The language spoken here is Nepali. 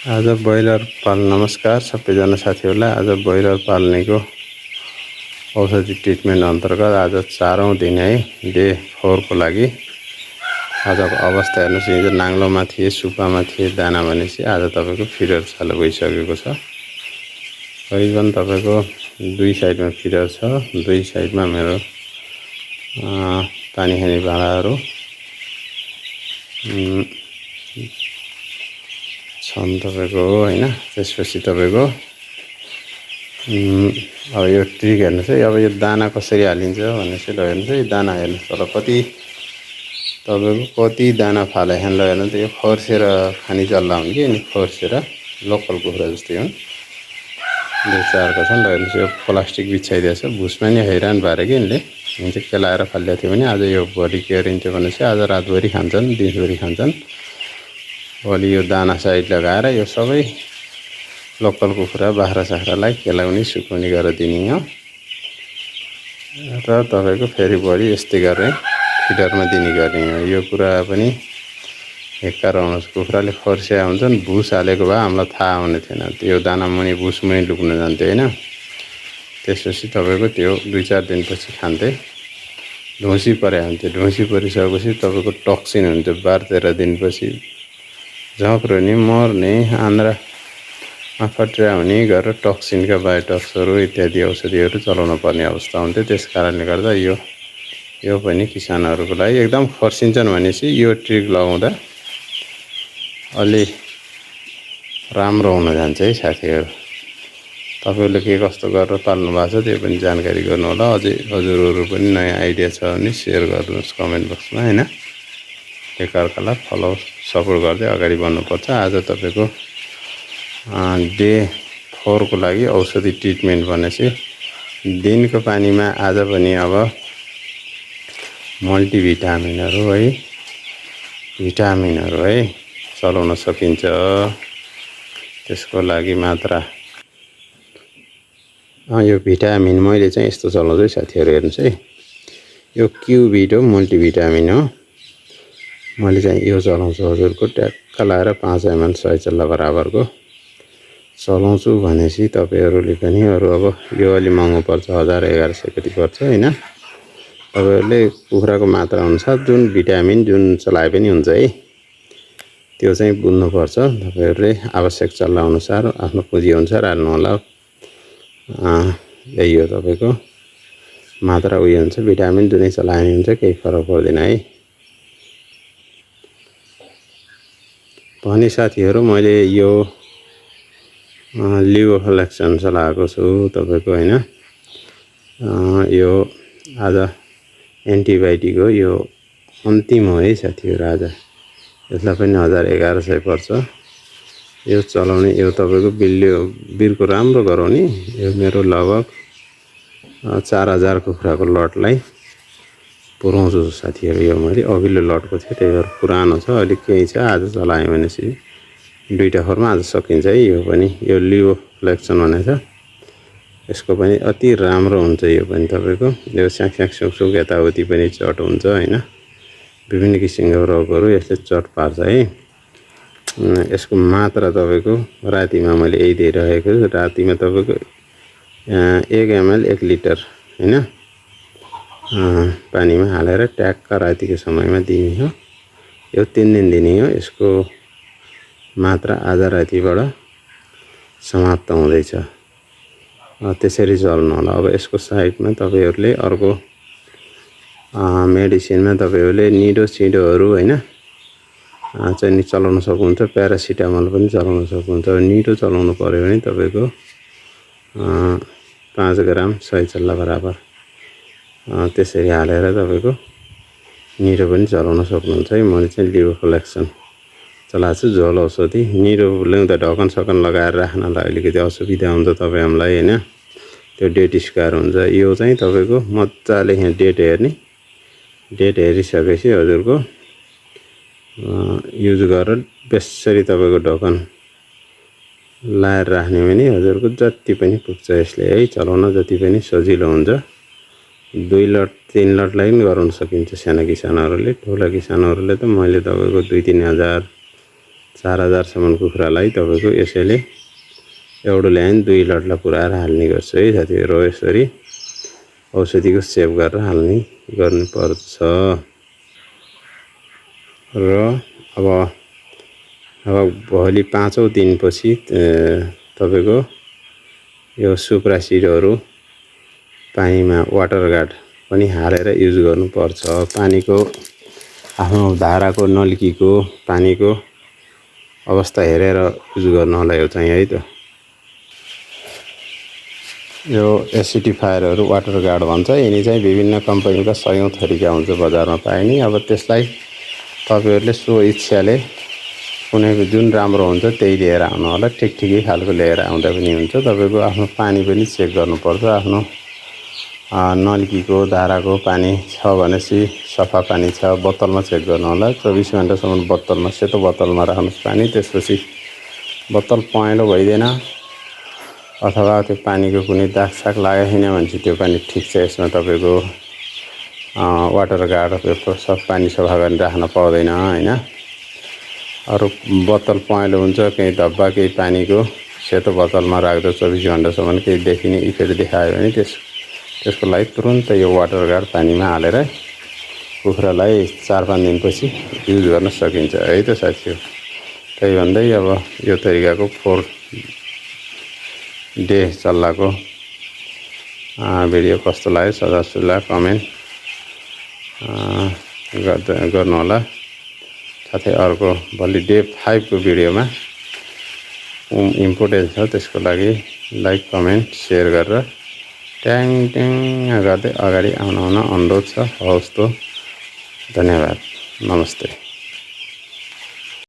आज ब्रोइलर पाल्न नमस्कार सबैजना साथीहरूलाई। आज ब्रोइलर पाल्नेको औषधि ट्रिटमेन्ट अन्तर्गत आज 4औं दिन है, डे 4 को लागि आजको अवस्था हेर्नुस्। हिजो नाङ्लोमा थिए, सुपामा थिए दाना भनेपछि आज तपाईको फिडर चालु भइसकेको छ। करिबन तपाईको दुई साइडमा फिडर छ, दुई साइडमा मेरो पानी खाने भाँडाहरू छन् तपाईको हैन। त्यसपछि तपाईको अब यो ट्रिक हेर्नुस् है। अब यो दाना कसरी हालिन्छ भने चाहिँ ल हेर्नुस् है। दाना हेर्नुस् तल कति दाना फाले ल हेर्नु त। यो खर्सेर खानी चल्ला हुन् कि अनि खर्सेर लोकल कुखुरा जस्तै हुन्। दुई चारको छन् ल हेर्नुस्। यो प्लास्टिक बिछाइदिएछ, भुसमा नि हैरान भएर कि यिनले चाहिँ केलाएर फालिदिएको थियो भने आज यो भोलि केरिन्थ्यो भनेपछि आज रातभरि खान्छन्, दिनभरि खान्छन्। भोलि यो दाना साइड लगाएर यो सबै लोकल कुखुरा बाख्रा साख्रालाई केलाउने सुकाउने गरेर दिने हो। र तपाईको फेरि भोलि यस्तै गरेर फिडरमा दिने गर्ने हो। यो कुरा पनि हेक्का रहनुहोस्। कुखुराले खर्स्या हुन्छन्, भुस हालेको भए हामीलाई थाहा हुने थिएन। त्यो दाना मुनि भुस मुनि लुक्न जान्थ्यो हैन। त्यसपछि तपाईको त्यो 2-4 दिनपछि खान्थे ढुसी परे हुन्थ्यो। ढुसी परिसकेपछि तपाईको टक्सिन हुन्थ्यो। 12-13 दिनपछि झक्रो नि मर्ने, आन्द्रा फट्रा हुने गरेर टक्सिनका बायोटक्सहरू इत्यादि औषधिहरू चलाउन पर्ने अवस्था हुन्थ्यो। त्यसकारणले गर्दा यो पनि किसानहरूको लागि एकदम खर्सिन्छन् भनेपछि यो ट्रिक लगाउँदा अलि राम्रो हुन जान्छ है साथीहरू। तपाईहरुले के कस्तो गरेर पाल्नु भएको छ त्यो पनि जानकारी गर्नु होला। अझै हजुरहरु पनि नयाँ आइडिया छ भने शेयर गर्नुहोस् कमेन्ट बक्समा हैन। एकअर्कालाई फलो सपोर्ट गर्दै अगाडि बढ्नुपर्छ। आज तपाईको डे 4 को लागि औषधि ट्रिटमेन्ट भनेपछि दिनको पानीमा आज पनि अब मल्टिभिटामिनहरू है चलाउन सकिन्छ। त्यसको लागि मात्रा यो भिटामिन मैले चाहिँ यस्तो चलाउँछु है साथीहरु। हेर्नुस् है, यो क्युबिट हो, मल्टिभिटामिन हो। मैले चाहिँ यो चलाउँछु हजुरको ट्याक्क लाएर 5 ml 100 चल्ला बराबरको चलाउँछु भनेपछि तपाईहरुले पनि अरु अब यो अलि महँगो पर्छ, 1000-1100 कति पर्छ हैन। तपाईहरुले कुखुराको मात्रा अनुसार जुन भिटामिन जुन चलाए पनि हुन्छ है, त्यो चाहिँ बुझ्नु पर्छ। तपाईहरुले आवश्यक चल्ला अनुसार आफ्नो पुँजी अनुसार हाल्नु होला। यही हो तपाईको मात्रा उयो हुन्छ। भिटामिन जुनै चलाए हुन्छ केही फरक पर्दैन है। भने साथीहरु मैले यो लिभोफ्लेक्सन चलाएको छु तपाईको हैन। यो आज एन्टिबायोटिक हो, यो अन्तिम हो है साथीहरु। आज यसलाई पनि 1000-1100 पर्छ। यो चलाउने यो तपाईको बिरको राम्रो गराउने। यो मेरो लगभग 4000 कुखुराको लटलाई पुराउँछु साथीहरु। यो मैले अघिल्लो लटको थियो, त्यही भएर पुरानो छ, अलिक केही छ। आज चलाएँ भनेपछि दुईटा खरमा आज सकिन्छ है। यो पनि यो लिभोफ्लेक्सन भनेछ, यसको पनि अति राम्रो हुन्छ। यो पनि तपाईको यो स्याक सुक यताउति पनि चट हुन्छ हैन। विभिन्न किसिमको रोगहरू यसले चट पार्छ है। यसको मात्रा तपाईको रातिमा मैले यही दिइरहेको छु। रातिमा तपाईको 1 ml 1 लिटर हैन पानीमा हालेर ट्याक्क रातिको समयमा दिने हो। यो 3 दिन दिने हो। यसको मात्रा आज रातिबाट समाप्त हुँदैछ। त्यसरी चल्नु होला। अब यसको साइडमा तपाईहरुले अर्को मेडिसिनमा तपाईहरुले निडो सिडोहरू हैन चाहिँ चलाउन सक्नुहुन्छ। प्यारासिटामोल पनि चलाउन सक्नुहुन्छ। निडो चलाउनु पर्यो भने तपाईको 5 ग्राम 100 चल्ला बराबर त्यसरी हालेर तपाईको निडो पनि चलाउन सक्नुहुन्छ है। मैले चाहिँ लिभोफ्लेक्सन चलाएको छु, झोल औषधि। निडो ल्याउँदा ढकन सकन लगाएर राख्नलाई अलिकति असुविधा हुन्छ तपाईँ हामीलाई हैन। त्यो डेट स्क्वायर हुन्छ। यो चाहिँ तपाईको मज्जाले यहाँ डेट हेर्ने, डेट हेरिसकेपछि हजुरको युज गरेर बेसरी तपाईको ढकन लाएर राख्ने भने हजुरको जति पनि पुग्छ यसले है। चलाउन जति पनि सजिलो हुन्छ। 2 लट 3 लटलाई पनि गराउन सकिन्छ साना किसानहरूले। ठुला किसानहरूले त मैले तपाईको 2-3 हजार 4000सम्म कुखुरालाई तपाईँको यसैले एउटा ल्याइन 2 लटलाई पुऱ्याएर हाल्ने गर्छु है साथीहरु। यसरी औषधिको सेभ गरेर हाल्ने गर्नुपर्छ। र अब भोलि 5औं दिनपछि तपाईको यो सुप्रासिडहरू पानीमा वाटर गार्ड पनि हालेर युज गर्नुपर्छ। पानीको आफ्नो धाराको नल्कीको पानीको अवस्था हेरेर युज गर्नु होला यो चाहिँ है त। यो एसिडिफायरहरू वाटर गार्ड भन्छ। यिनी चाहिँ विभिन्न कम्पनीका सयौं थरीका हुन्छ बजारमा पाइने। अब त्यसलाई तपाईहरुले सो इच्छाले कुनै जुन राम्रो हुन्छ त्यही लिएर आउनु होला। ठिकठिकै खालको लिएर आउँदा पनि हुन्छ। तपाईको आफ्नो पानी पनि चेक गर्नुपर्छ। आफ्नो नल्कीको धाराको पानी छ भनेपछि सफा पानी छ बोतलमा चेक गर्नु होला। 24 घण्टासम्म बोतलमा सेतो बोतलमा राख्नुस् पानी। त्यसपछि बोतल पहेँलो भइदैन अथवा त्यो पानीको कुनै दागसाग लागेको छैन भने त्यो पानी ठिक छ। यसमा तपाईको वाटर गार्ड सब पानी सफा गरेर राख्न पाउँदैन हैन। अरु बोतल पहेँलो हुन्छ केही धब्बा केही पानीको सेतो बोतलमा राख्दा 24 घण्टासम्म केही देखिने इफेक्ट देखायो भने त्यसको लागि तुरुन्त यो वाटर गार्ड पानीमा हालेर कुखुरालाई 4-5 दिनपछि युज गर्न सकिन्छ है त साथीहरु। त्यही भन्दै अब यो तरिकाको 4 डे चल्लाको भिडियो कस्तो लाग्यो सदासुल्ला कमेन्ट गर्नु होला। साथै अर्को भोलि डे 5 को भिडियोमा इम्पोर्टेन्ट छ त्यसको लागि लाइक कमेन्ट शेयर गरेर ट्याङ ट्याङ गर्दै अगाडि आउन अनुरोध छ। हवस् त धन्यवाद नमस्ते।